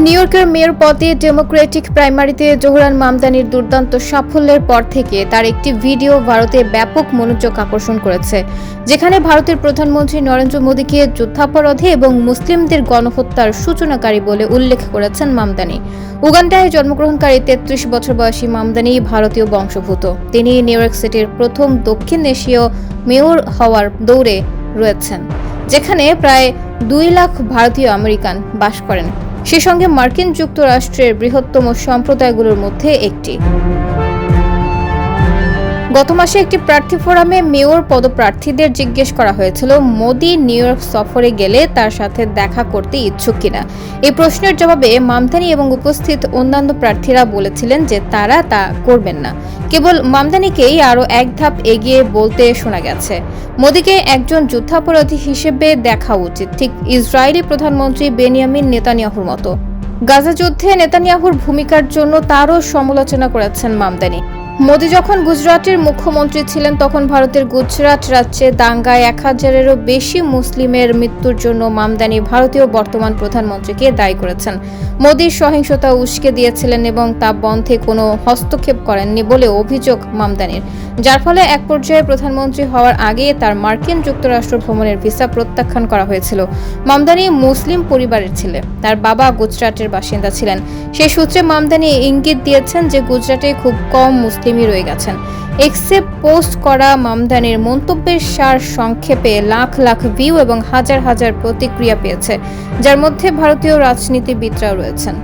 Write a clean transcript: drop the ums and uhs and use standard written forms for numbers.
New ইয়র্কের mayor পদে Democratic প্রাইমারিতে জোহরান মামদানির দুর্দান্ত সাফল্যের পর থেকে তার একটি ভিডিও ভারতে ব্যাপক মনোযোগ আকর্ষণ করেছে, যেখানে ভারতের প্রধানমন্ত্রী নরেন্দ্র মোদীকে যুদ্ধাপরাধী এবং মুসলিমদের গণহত্যার সূচনাকারী বলে উল্লেখ করেছেন মামদানি। উগান্ডায় জন্মগ্রহণকারী ৩৩ বছর বয়সী মামদানি ভারতীয় বংশোদ্ভূত। তিনি নিউ ইয়র্ক সিটির প্রথম দক্ষিণ এশীয় মেয়র হওয়ার দৌড়ে রয়েছেন, যেখানে প্রায় ২ লাখ ভারতীয় আমেরিকান বাস করেন, সে সঙ্গে মার্কিন যুক্তরাষ্ট্রের বৃহত্তম সম্প্রদায়গুলোর মধ্যে একটি। গত মাসে একটি প্রার্থী ফোরামে মেয়র পদপ্রার্থীদের জিজ্ঞেস করা হয়েছিল মোদি নিউ ইয়র্ক সফরে গেলে তার সাথে দেখা করতে ইচ্ছুক কিনা। এই প্রশ্নের জবাবে মামদানি এবং উপস্থিত অন্যান্য প্রার্থীরা বলেছিলেন যে তারা তা করবেন না। কেবল মামদানিকেই আরও এক ধাপ এগিয়ে বলতে শোনা গেছে, মোদিকে একজন যুদ্ধাপরাধী হিসেবে দেখা উচিত, ঠিক ইসরায়েলি প্রধানমন্ত্রী বেনিয়ামিন নেতানিয়াহুর মতো। গাজা যুদ্ধে নেতানিয়াহুর ভূমিকার জন্য তারও সমালোচনা করেছেন মামদানি। মোদি যখন গুজরাটের মুখ্যমন্ত্রী ছিলেন তখন ভারতের গুজরাট রাজ্যে দাঙ্গায় ১,০০০-এরও বেশি মুসলিমের মৃত্যুর জন্য মামদানি ভারতীয় বর্তমান প্রধানমন্ত্রীকে দায়ী করেছেন। মোদি সহিংসতা উস্কে দিয়েছিলেন এবং তা বন্ধে কোনো হস্তক্ষেপ করেননি বলে অভিযোগ মামদানির, যার ফলে এক পর্যায়ে প্রধানমন্ত্রী হওয়ার আগে তার মার্কিন যুক্তরাষ্ট্র ভ্রমণের ভিসা প্রত্যাখ্যান করা হয়েছিল। মামদানি মুসলিম পরিবারের ছেলে, তার বাবা গুজরাটের বাসিন্দা ছিলেন। সেই সূত্রে মামদানি ইঙ্গিত দিয়েছেন যে গুজরাটে খুব কম মুসলিমই রয়ে গেছেন। এক্সে পোস্ট করা মামদানির মন্তব্যের সার সংক্ষেপে লাখ লাখ ভিউ এবং হাজার হাজার প্রতিক্রিয়া পেয়েছে, যার মধ্যে ভারতীয় রাজনীতিবিদরাও রয়েছেন।